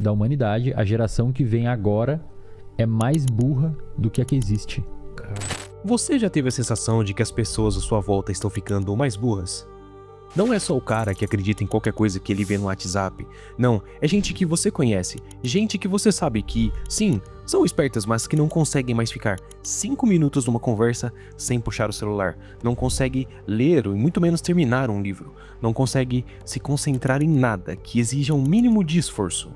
da humanidade, a geração que vem agora é mais burra do que a que existe. Você já teve a sensação de que as pessoas à sua volta estão ficando mais burras? Não é só o cara que acredita em qualquer coisa que ele vê no WhatsApp. Não, é gente que você conhece. Gente que você sabe que, sim, são espertas, mas que não conseguem mais ficar 5 minutos numa conversa sem puxar o celular. Não consegue ler e muito menos terminar um livro. Não consegue se concentrar em nada que exija um mínimo de esforço.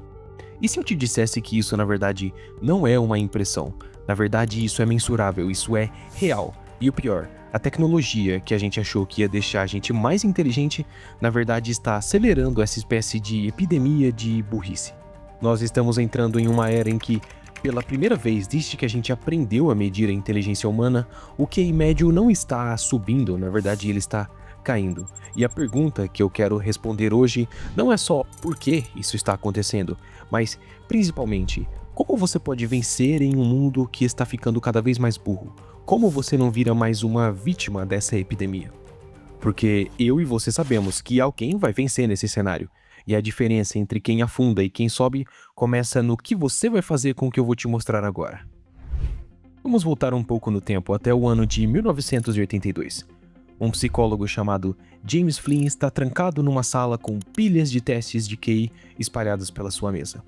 E se eu te dissesse que isso na verdade não é uma impressão? Na verdade isso é mensurável, isso é real. E o pior, a tecnologia que a gente achou que ia deixar a gente mais inteligente, na verdade está acelerando essa espécie de epidemia de burrice. Nós estamos entrando em uma era em que, pela primeira vez desde que a gente aprendeu a medir a inteligência humana, o QI médio não está subindo, na verdade ele está caindo. E a pergunta que eu quero responder hoje não é só por que isso está acontecendo, mas principalmente, como você pode vencer em um mundo que está ficando cada vez mais burro? Como você não vira mais uma vítima dessa epidemia? Porque eu e você sabemos que alguém vai vencer nesse cenário. E a diferença entre quem afunda e quem sobe começa no que você vai fazer com o que eu vou te mostrar agora. Vamos voltar um pouco no tempo até o ano de 1982. Um psicólogo chamado James Flynn está trancado numa sala com pilhas de testes de QI espalhados pela sua mesa.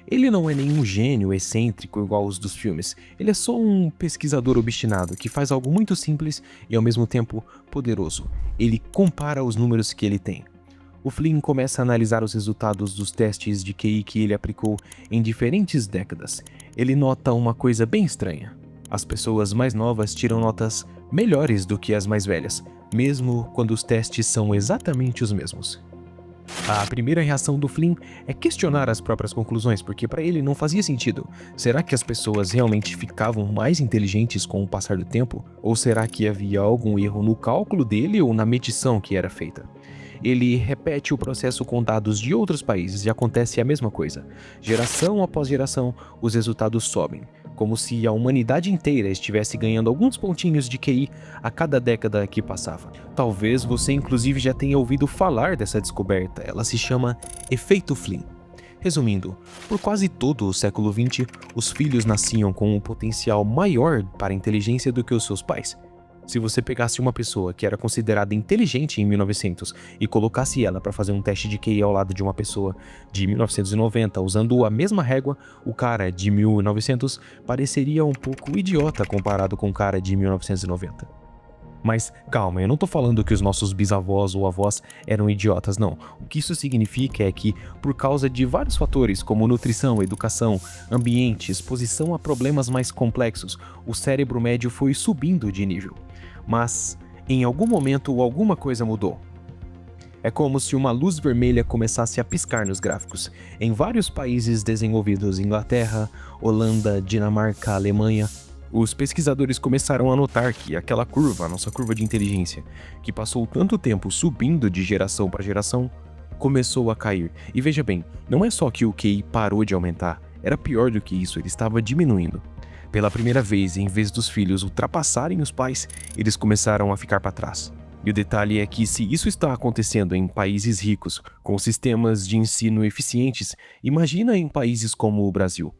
Ele não é nenhum gênio excêntrico igual os dos filmes, ele é só um pesquisador obstinado que faz algo muito simples e ao mesmo tempo poderoso. Ele compara os números que ele tem. O Flynn começa a analisar os resultados dos testes de QI que ele aplicou em diferentes décadas. Ele nota uma coisa bem estranha. As pessoas mais novas tiram notas melhores do que as mais velhas, mesmo quando os testes são exatamente os mesmos. A primeira reação do Flynn é questionar as próprias conclusões, porque para ele não fazia sentido. Será que as pessoas realmente ficavam mais inteligentes com o passar do tempo? Ou será que havia algum erro no cálculo dele ou na medição que era feita? Ele repete o processo com dados de outros países e acontece a mesma coisa. Geração após geração, os resultados sobem, como se a humanidade inteira estivesse ganhando alguns pontinhos de QI a cada década que passava. Talvez você inclusive já tenha ouvido falar dessa descoberta, ela se chama Efeito Flynn. Resumindo, por quase todo o século XX, os filhos nasciam com um potencial maior para a inteligência do que os seus pais. Se você pegasse uma pessoa que era considerada inteligente em 1900 e colocasse ela para fazer um teste de QI ao lado de uma pessoa de 1990 usando a mesma régua, o cara de 1900 pareceria um pouco idiota comparado com o cara de 1990. Mas calma, eu não tô falando que os nossos bisavós ou avós eram idiotas, não. O que isso significa é que, por causa de vários fatores como nutrição, educação, ambiente, exposição a problemas mais complexos, o cérebro médio foi subindo de nível. Mas, em algum momento, alguma coisa mudou. É como se uma luz vermelha começasse a piscar nos gráficos. Em vários países desenvolvidos, Inglaterra, Holanda, Dinamarca, Alemanha, os pesquisadores começaram a notar que aquela curva, a nossa curva de inteligência, que passou tanto tempo subindo de geração para geração, começou a cair. E veja bem, não é só que o QI parou de aumentar, era pior do que isso, ele estava diminuindo. Pela primeira vez, em vez dos filhos ultrapassarem os pais, eles começaram a ficar para trás. E o detalhe é que se isso está acontecendo em países ricos, com sistemas de ensino eficientes, imagina em países como o Brasil.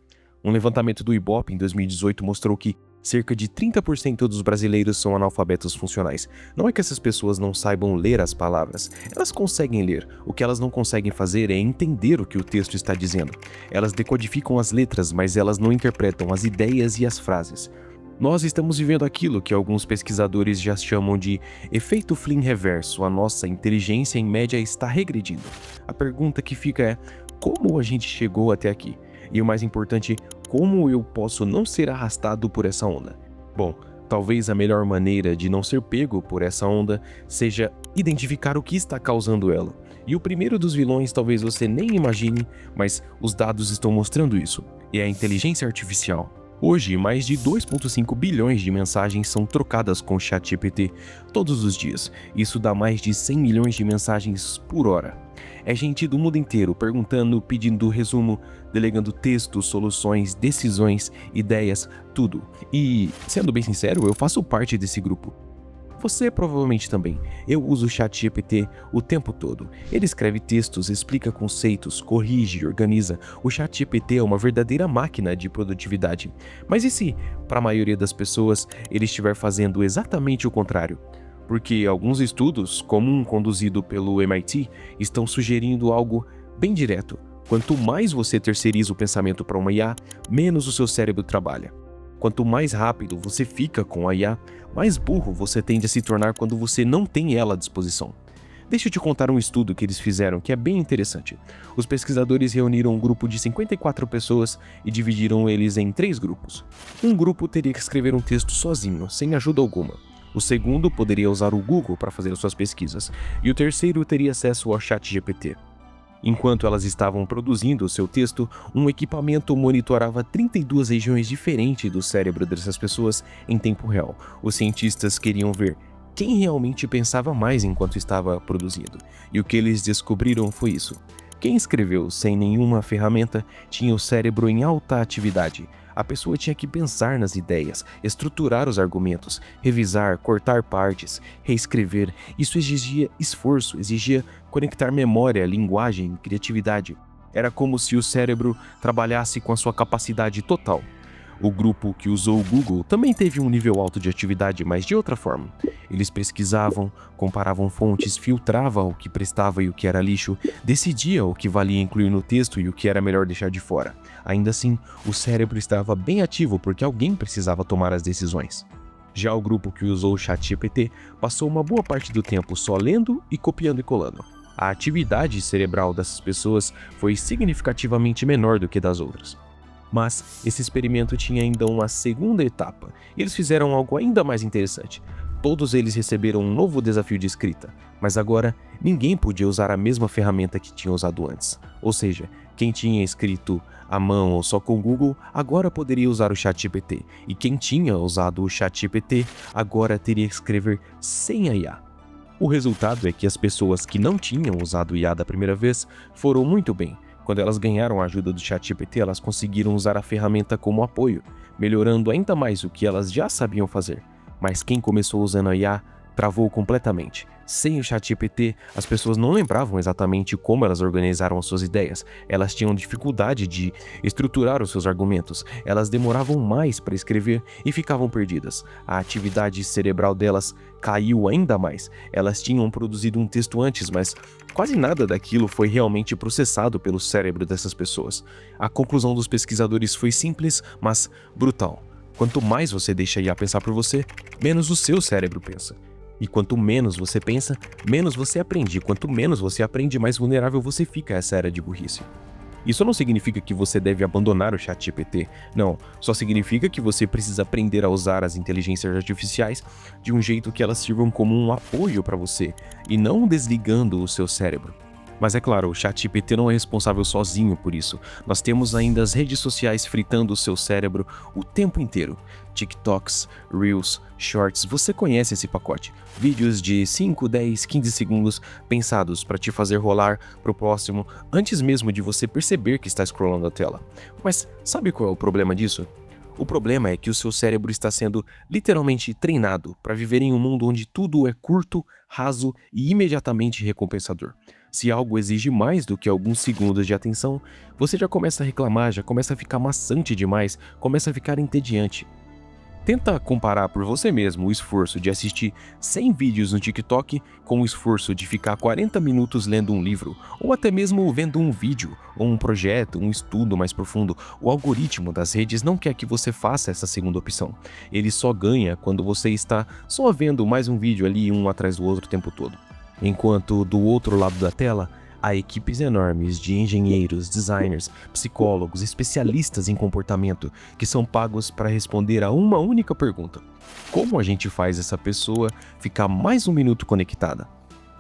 Um levantamento do Ibope em 2018 mostrou que cerca de 30% dos brasileiros são analfabetos funcionais. Não é que essas pessoas não saibam ler as palavras, elas conseguem ler. O que elas não conseguem fazer é entender o que o texto está dizendo. Elas decodificam as letras, mas elas não interpretam as ideias e as frases. Nós estamos vivendo aquilo que alguns pesquisadores já chamam de efeito Flynn reverso. A nossa inteligência em média está regredindo. A pergunta que fica é: como a gente chegou até aqui? E o mais importante, como eu posso não ser arrastado por essa onda? Bom, talvez a melhor maneira de não ser pego por essa onda seja identificar o que está causando ela. E o primeiro dos vilões talvez você nem imagine, mas os dados estão mostrando isso, é a inteligência artificial. Hoje, mais de 2,5 bilhões de mensagens são trocadas com o ChatGPT todos os dias. Isso dá mais de 100 milhões de mensagens por hora. É gente do mundo inteiro perguntando, pedindo resumo, delegando textos, soluções, decisões, ideias, tudo. E, sendo bem sincero, eu faço parte desse grupo. Você provavelmente também. Eu uso o ChatGPT o tempo todo. Ele escreve textos, explica conceitos, corrige, organiza. O ChatGPT é uma verdadeira máquina de produtividade. Mas e se, para a maioria das pessoas, ele estiver fazendo exatamente o contrário? Porque alguns estudos, como um conduzido pelo MIT, estão sugerindo algo bem direto. Quanto mais você terceiriza o pensamento para uma IA, menos o seu cérebro trabalha. Quanto mais rápido você fica com a IA, mais burro você tende a se tornar quando você não tem ela à disposição. Deixa eu te contar um estudo que eles fizeram que é bem interessante. Os pesquisadores reuniram um grupo de 54 pessoas e dividiram eles em 3 grupos. Um grupo teria que escrever um texto sozinho, sem ajuda alguma. O segundo poderia usar o Google para fazer suas pesquisas. E o terceiro teria acesso ao ChatGPT. Enquanto elas estavam produzindo o seu texto, um equipamento monitorava 32 regiões diferentes do cérebro dessas pessoas em tempo real. Os cientistas queriam ver quem realmente pensava mais enquanto estava produzindo. E o que eles descobriram foi isso. Quem escreveu sem nenhuma ferramenta tinha o cérebro em alta atividade. A pessoa tinha que pensar nas ideias, estruturar os argumentos, revisar, cortar partes, reescrever. Isso exigia esforço, exigia conectar memória, linguagem, criatividade. Era como se o cérebro trabalhasse com a sua capacidade total. O grupo que usou o Google também teve um nível alto de atividade, mas de outra forma. Eles pesquisavam, comparavam fontes, filtravam o que prestava e o que era lixo, decidiam o que valia incluir no texto e o que era melhor deixar de fora. Ainda assim, o cérebro estava bem ativo porque alguém precisava tomar as decisões. Já o grupo que usou o ChatGPT passou uma boa parte do tempo só lendo e copiando e colando. A atividade cerebral dessas pessoas foi significativamente menor do que das outras. Mas esse experimento tinha ainda uma segunda etapa, e eles fizeram algo ainda mais interessante. Todos eles receberam um novo desafio de escrita, mas agora ninguém podia usar a mesma ferramenta que tinha usado antes. Ou seja, quem tinha escrito à mão ou só com o Google, agora poderia usar o ChatGPT, e quem tinha usado o ChatGPT agora teria que escrever sem a IA. O resultado é que as pessoas que não tinham usado o IA da primeira vez foram muito bem. Quando elas ganharam a ajuda do ChatGPT, elas conseguiram usar a ferramenta como apoio, melhorando ainda mais o que elas já sabiam fazer. Mas quem começou usando a IA travou completamente. Sem o ChatGPT, as pessoas não lembravam exatamente como elas organizaram as suas ideias. Elas tinham dificuldade de estruturar os seus argumentos. Elas demoravam mais para escrever e ficavam perdidas. A atividade cerebral delas caiu ainda mais. Elas tinham produzido um texto antes, mas quase nada daquilo foi realmente processado pelo cérebro dessas pessoas. A conclusão dos pesquisadores foi simples, mas brutal. Quanto mais você deixa a IA pensar por você, menos o seu cérebro pensa. E quanto menos você pensa, menos você aprende. E quanto menos você aprende, mais vulnerável você fica a essa era de burrice. Isso não significa que você deve abandonar o ChatGPT. Não, só significa que você precisa aprender a usar as inteligências artificiais de um jeito que elas sirvam como um apoio para você, e não desligando o seu cérebro. Mas é claro, o ChatGPT não é responsável sozinho por isso. Nós temos ainda as redes sociais fritando o seu cérebro o tempo inteiro. TikToks, Reels, Shorts, você conhece esse pacote. Vídeos de 5, 10, 15 segundos pensados para te fazer rolar pro próximo antes mesmo de você perceber que está scrollando a tela. Mas sabe qual é o problema disso? O problema é que o seu cérebro está sendo literalmente treinado para viver em um mundo onde tudo é curto, raso e imediatamente recompensador. Se algo exige mais do que alguns segundos de atenção, você já começa a reclamar, já começa a ficar maçante demais, começa a ficar entediante. Tenta comparar por você mesmo o esforço de assistir 100 vídeos no TikTok com o esforço de ficar 40 minutos lendo um livro, ou até mesmo vendo um vídeo, ou um projeto, um estudo mais profundo. O algoritmo das redes não quer que você faça essa segunda opção. Ele só ganha quando você está só vendo mais um vídeo ali, um atrás do outro o tempo todo. Enquanto do outro lado da tela, há equipes enormes de engenheiros, designers, psicólogos, especialistas em comportamento que são pagos para responder a uma única pergunta: como a gente faz essa pessoa ficar mais um minuto conectada?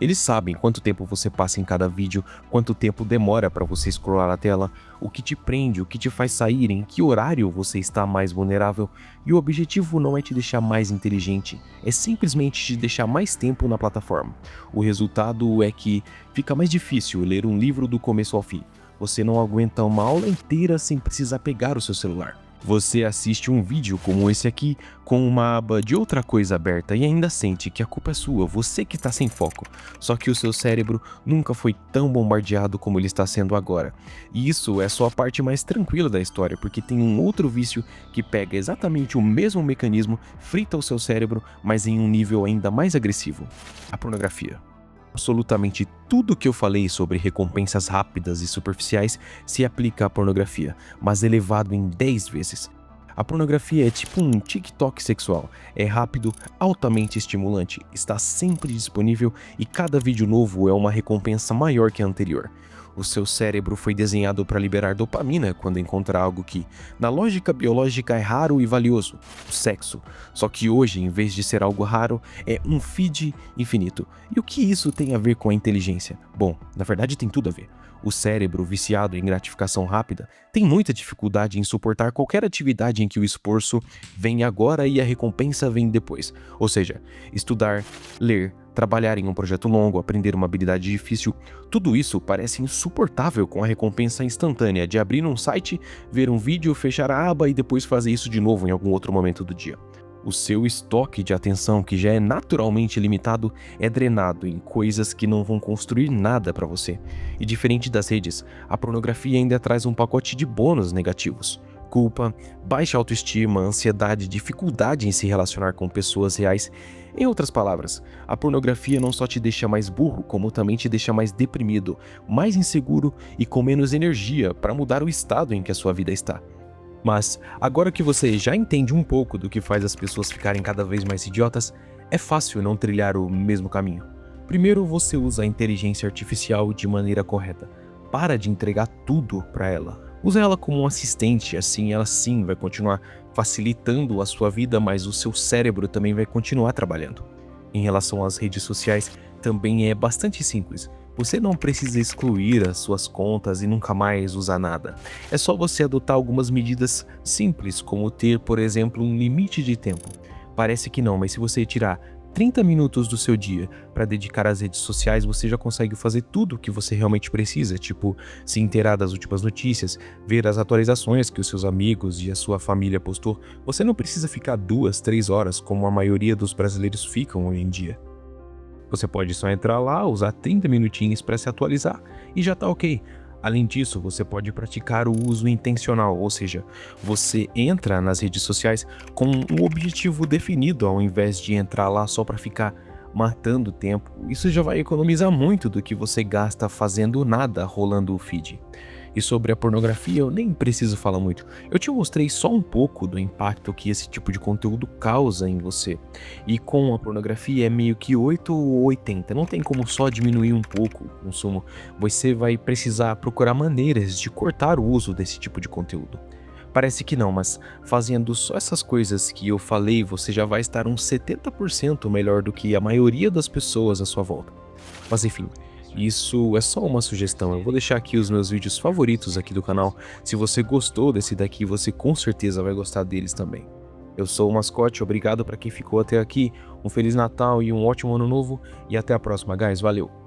Eles sabem quanto tempo você passa em cada vídeo, quanto tempo demora para você scrollar a tela, o que te prende, o que te faz sair, em que horário você está mais vulnerável, e o objetivo não é te deixar mais inteligente, é simplesmente te deixar mais tempo na plataforma. O resultado é que fica mais difícil ler um livro do começo ao fim. Você não aguenta uma aula inteira sem precisar pegar o seu celular. Você assiste um vídeo como esse aqui com uma aba de outra coisa aberta e ainda sente que a culpa é sua, você que está sem foco. Só que o seu cérebro nunca foi tão bombardeado como ele está sendo agora. E isso é só a parte mais tranquila da história, porque tem um outro vício que pega exatamente o mesmo mecanismo, frita o seu cérebro, mas em um nível ainda mais agressivo: a pornografia. Absolutamente tudo que eu falei sobre recompensas rápidas e superficiais se aplica à pornografia, mas elevado em 10 vezes. A pornografia é tipo um TikTok sexual. É rápido, altamente estimulante, está sempre disponível e cada vídeo novo é uma recompensa maior que a anterior. O seu cérebro foi desenhado para liberar dopamina quando encontra algo que, na lógica biológica, é raro e valioso: o sexo. Só que hoje, em vez de ser algo raro, é um feed infinito. E o que isso tem a ver com a inteligência? Bom, na verdade tem tudo a ver. O cérebro, viciado em gratificação rápida, tem muita dificuldade em suportar qualquer atividade em que o esforço vem agora e a recompensa vem depois. Ou seja, estudar, ler, trabalhar em um projeto longo, aprender uma habilidade difícil, tudo isso parece insuportável com a recompensa instantânea de abrir um site, ver um vídeo, fechar a aba e depois fazer isso de novo em algum outro momento do dia. O seu estoque de atenção, que já é naturalmente limitado, é drenado em coisas que não vão construir nada para você. E diferente das redes, a pornografia ainda traz um pacote de bônus negativos: culpa, baixa autoestima, ansiedade, dificuldade em se relacionar com pessoas reais. Em outras palavras, a pornografia não só te deixa mais burro, como também te deixa mais deprimido, mais inseguro e com menos energia para mudar o estado em que a sua vida está. Mas, agora que você já entende um pouco do que faz as pessoas ficarem cada vez mais idiotas, é fácil não trilhar o mesmo caminho. Primeiro, você usa a inteligência artificial de maneira correta. Para de entregar tudo para ela. Usa ela como um assistente, assim ela sim vai continuar facilitando a sua vida, mas o seu cérebro também vai continuar trabalhando. Em relação às redes sociais, também é bastante simples. Você não precisa excluir as suas contas e nunca mais usar nada. É só você adotar algumas medidas simples, como ter, por exemplo, um limite de tempo. Parece que não, mas se você tirar 30 minutos do seu dia para dedicar às redes sociais, você já consegue fazer tudo o que você realmente precisa, tipo se inteirar das últimas notícias, ver as atualizações que os seus amigos e a sua família postou. Você não precisa ficar 2, 3 horas como a maioria dos brasileiros ficam hoje em dia. Você pode só entrar lá, usar 30 minutinhos para se atualizar e já tá ok. Além disso, você pode praticar o uso intencional, ou seja, você entra nas redes sociais com um objetivo definido ao invés de entrar lá só para ficar matando tempo. Isso já vai economizar muito do que você gasta fazendo nada rolando o feed. E sobre a pornografia eu nem preciso falar muito. Eu te mostrei só um pouco do impacto que esse tipo de conteúdo causa em você. E com a pornografia é meio que 8 ou 80. Não tem como só diminuir um pouco o consumo. Você vai precisar procurar maneiras de cortar o uso desse tipo de conteúdo. Parece que não, mas fazendo só essas coisas que eu falei, você já vai estar uns 70% melhor do que a maioria das pessoas à sua volta. Mas enfim, isso é só uma sugestão. Eu vou deixar aqui os meus vídeos favoritos aqui do canal. Se você gostou desse daqui, você com certeza vai gostar deles também. Eu sou o Mascote, obrigado para quem ficou até aqui. Um Feliz Natal e um ótimo Ano Novo. E até a próxima, guys. Valeu!